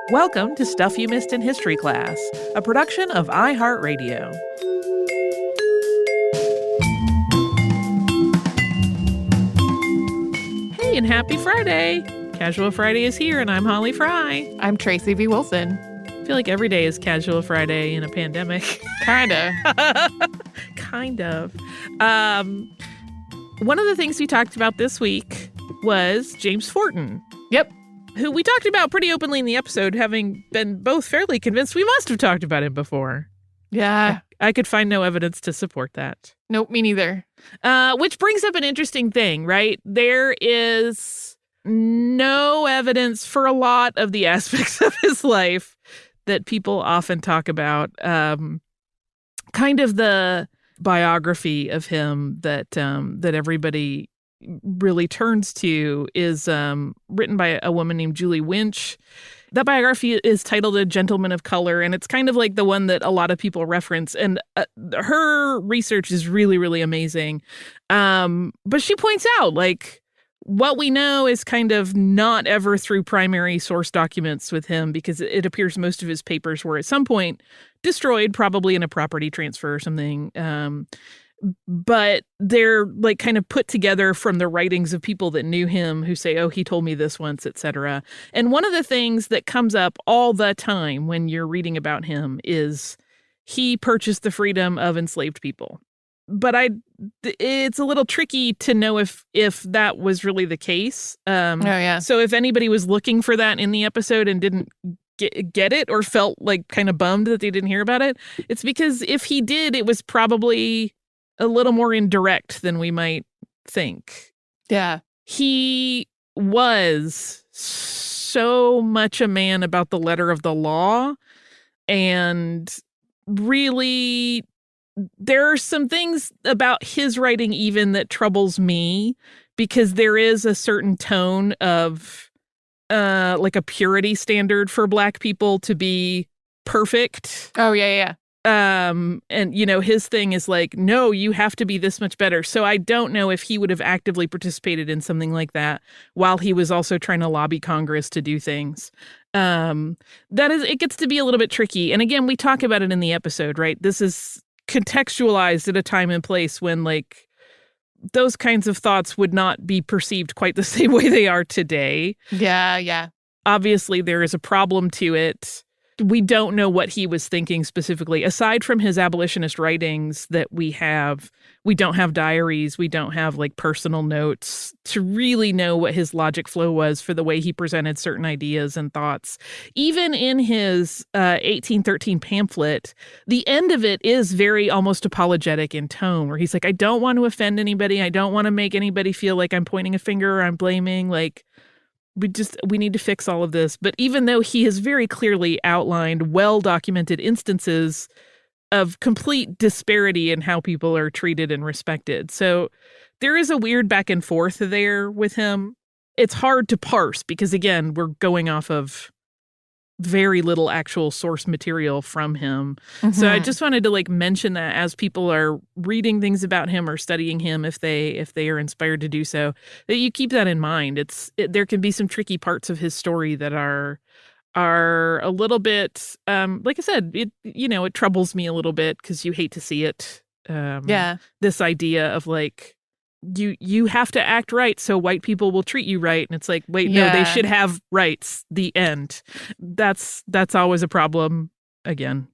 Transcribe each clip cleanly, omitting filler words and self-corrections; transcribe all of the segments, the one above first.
Welcome to Stuff You Missed in History Class, a production of iHeartRadio. Hey, and happy Friday! Casual Friday is here, and I'm Holly Fry. I'm Tracy V. Wilson. I feel like every day is Casual Friday in a pandemic. Kinda. Kind of. One of the things we talked about this week was James Forten. Yep. Who we talked about pretty openly in the episode, having been both fairly convinced we must have talked about him before. Yeah. I could find no evidence to support that. Nope, me neither. Which brings up an interesting thing, right? There is no evidence for a lot of the aspects of his life that people often talk about. Kind of the biography of him that everybody really turns to is written by a woman named Julie Winch. That biography is titled A Gentleman of Color, and it's kind of like the one that a lot of people reference. And her research is really, really amazing. But she points out, like, what we know is kind of not ever through primary source documents with him, because it appears most of his papers were at some point destroyed, probably in a property transfer or something. But they're like kind of put together from the writings of people that knew him who say, oh, he told me this once, etc. And one of the things that comes up all the time when you're reading about him is he purchased the freedom of enslaved people. But it's a little tricky to know if that was really the case. So if anybody was looking for that in the episode and didn't get it or felt like kind of bummed that they didn't hear about it, it's because if he did, it was probably a little more indirect than we might think. Yeah. He was so much a man about the letter of the law, and really there are some things about his writing even that troubles me, because there is a certain tone of like a purity standard for Black people to be perfect. Oh, yeah. And, you know, his thing is like, no, you have to be this much better. So I don't know if he would have actively participated in something like that while he was also trying to lobby Congress to do things. It gets to be a little bit tricky. And again, we talk about it in the episode, right? This is contextualized at a time and place when, like, those kinds of thoughts would not be perceived quite the same way they are today. Yeah. Obviously, there is a problem to it. We don't know what he was thinking specifically. Aside from his abolitionist writings that we don't have diaries, we don't have like personal notes to really know what his logic flow was for the way he presented certain ideas and thoughts. Even in his 1813 pamphlet, the end of it is very almost apologetic in tone, where he's like, I don't want to offend anybody. I don't want to make anybody feel like I'm pointing a finger or I'm blaming. Like, we need to fix all of this. But even though he has very clearly outlined well-documented instances of complete disparity in how people are treated and respected. So there is a weird back and forth there with him. It's hard to parse because, again, we're going off of very little actual source material from him. Mm-hmm. So I just wanted to like mention that as people are reading things about him or studying him, if they are inspired to do so, that you keep that in mind. There can be some tricky parts of his story that are a little bit, like I said, it troubles me a little bit because you hate to see it. This idea of like, you have to act right so white people will treat you right. And it's like, wait, no, they should have rights. The end. That's always a problem. Again,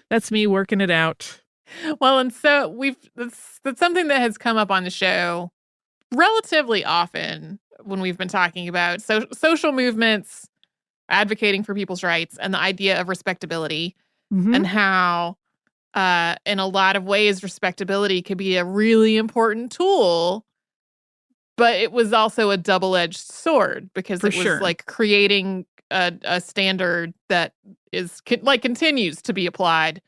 that's me working it out. Well, and so that's something that has come up on the show relatively often when we've been talking about social movements, advocating for people's rights, and the idea of respectability, and how in a lot of ways, respectability could be a really important tool, but it was also a double-edged sword because it was like creating a standard that continues to be applied.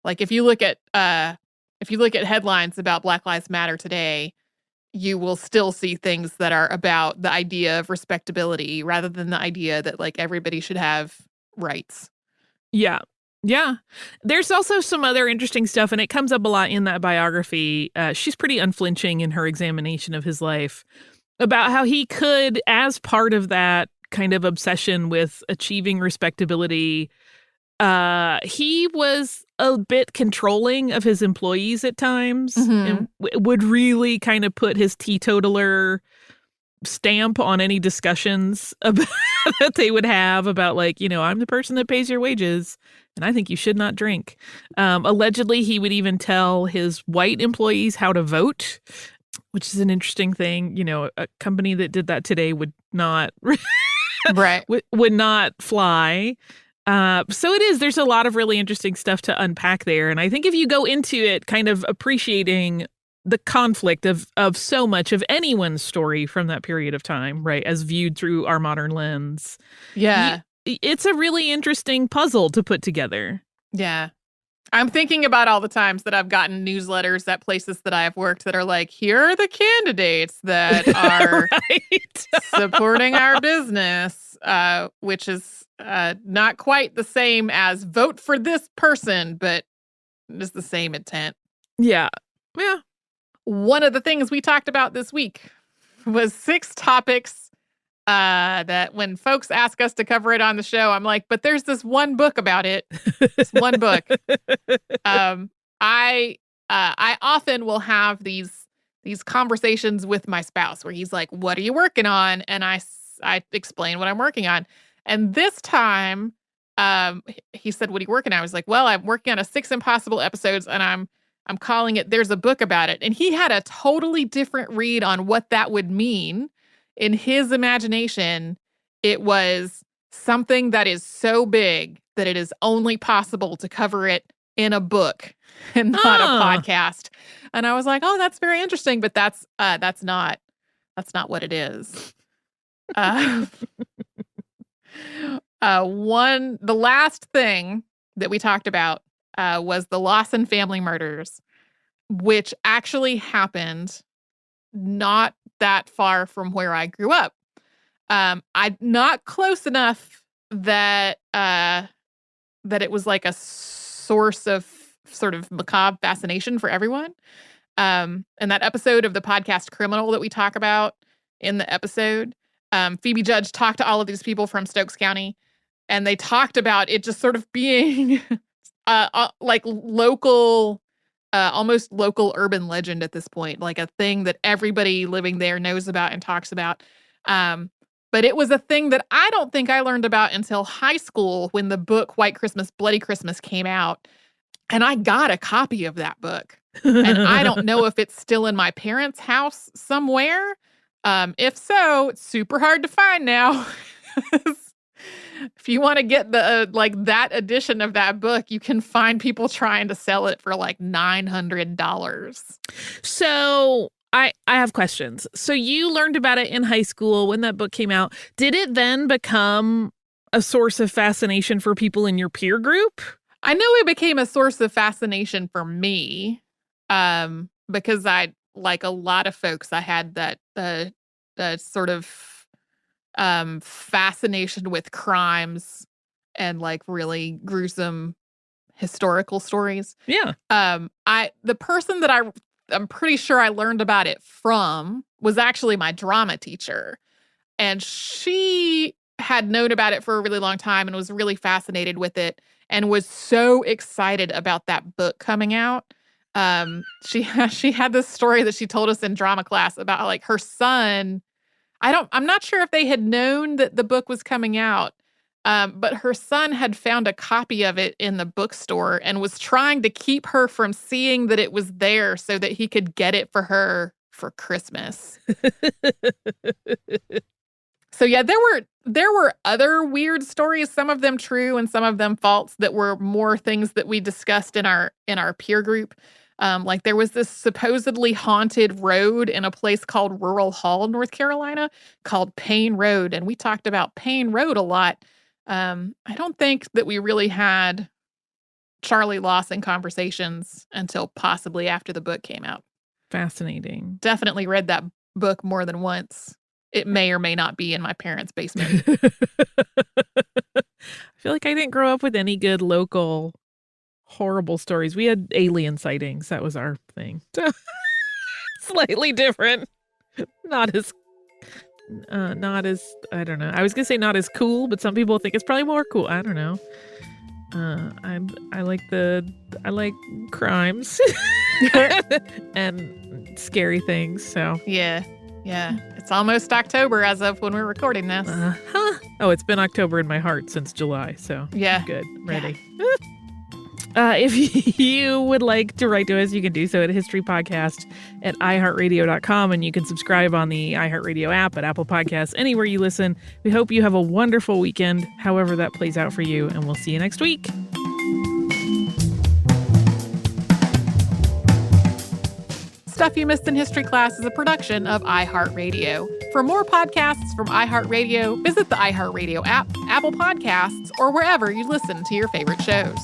Like if you look at headlines about Black Lives Matter today, you will still see things that are about the idea of respectability rather than the idea that like everybody should have rights. Yeah. Yeah. There's also some other interesting stuff, and it comes up a lot in that biography. She's pretty unflinching in her examination of his life about how he could, as part of that kind of obsession with achieving respectability. He was a bit controlling of his employees at times and would really kind of put his teetotaler stamp on any discussions about that they would have about, like, I'm the person that pays your wages and I think you should not drink. Allegedly, he would even tell his white employees how to vote, which is an interesting thing. A company that did that today would not right. would not fly. So there's a lot of really interesting stuff to unpack there. And I think if you go into it kind of appreciating the conflict of so much of anyone's story from that period of time, right, as viewed through our modern lens. Yeah. It's a really interesting puzzle to put together. Yeah. I'm thinking about all the times that I've gotten newsletters at places that I have worked that are like, here are the candidates that are supporting our business, which is not quite the same as vote for this person, but just the same intent. Yeah. Yeah. One of the things we talked about this week was 6 topics that when folks ask us to cover it on the show, I'm like, but there's this one book about it. This one book. I often will have these conversations with my spouse where he's like, what are you working on? And I explain what I'm working on. And this time, he said, what are you working on? I was like, well, I'm working on a 6 Impossible episodes and I'm calling it, there's a book about it. And he had a totally different read on what that would mean. In his imagination, it was something that is so big that it is only possible to cover it in a book and not a podcast. And I was like, oh, that's very interesting, but that's not what it is. The last thing that we talked about was the Lawson family murders, which actually happened not that far from where I grew up. I'm not close enough that it was like a source of sort of macabre fascination for everyone. And that episode of the podcast Criminal that we talk about in the episode, Phoebe Judge talked to all of these people from Stokes County, and they talked about it just sort of being like local, almost local urban legend at this point, like a thing that everybody living there knows about and talks about. But it was a thing that I don't think I learned about until high school when the book White Christmas, Bloody Christmas came out. And I got a copy of that book. And I don't know if it's still in my parents' house somewhere. If so, it's super hard to find now. If you want to get the that edition of that book, you can find people trying to sell it for like $900. So I have questions. So you learned about it in high school when that book came out. Did it then become a source of fascination for people in your peer group? I know it became a source of fascination for me, because I, like a lot of folks, I had that sort of fascination with crimes and like really gruesome historical stories. Yeah. The person that I'm pretty sure I learned about it from was actually my drama teacher. And she had known about it for a really long time and was really fascinated with it and was so excited about that book coming out. She had this story that she told us in drama class about like her son. I'm not sure if they had known that the book was coming out, but her son had found a copy of it in the bookstore and was trying to keep her from seeing that it was there so that he could get it for her for Christmas. So yeah, there were other weird stories, some of them true and some of them false, that were more things that we discussed in our peer group. Like there was this supposedly haunted road in a place called Rural Hall, North Carolina, called Payne Road. And we talked about Payne Road a lot. I don't think that we really had Charlie Lawson conversations until possibly after the book came out. Fascinating. Definitely read that book more than once. It may or may not be in my parents' basement. I feel like I didn't grow up with any good local horrible stories. We had alien sightings. That was our thing. Slightly different. Not as not as, I don't know. I was gonna say not as cool, but some people think it's probably more cool. I don't know. I like crimes and scary things. So Yeah. It's almost October as of when we're recording this. Oh, it's been October in my heart since July. So Yeah. good, ready. If you would like to write to us, you can do so at historypodcast@iHeartRadio.com, and you can subscribe on the iHeartRadio app, at Apple Podcasts, anywhere you listen. We hope you have a wonderful weekend, however that plays out for you, and we'll see you next week. Stuff You Missed in History Class is a production of iHeartRadio. For more podcasts from iHeartRadio, visit the iHeartRadio app, Apple Podcasts, or wherever you listen to your favorite shows.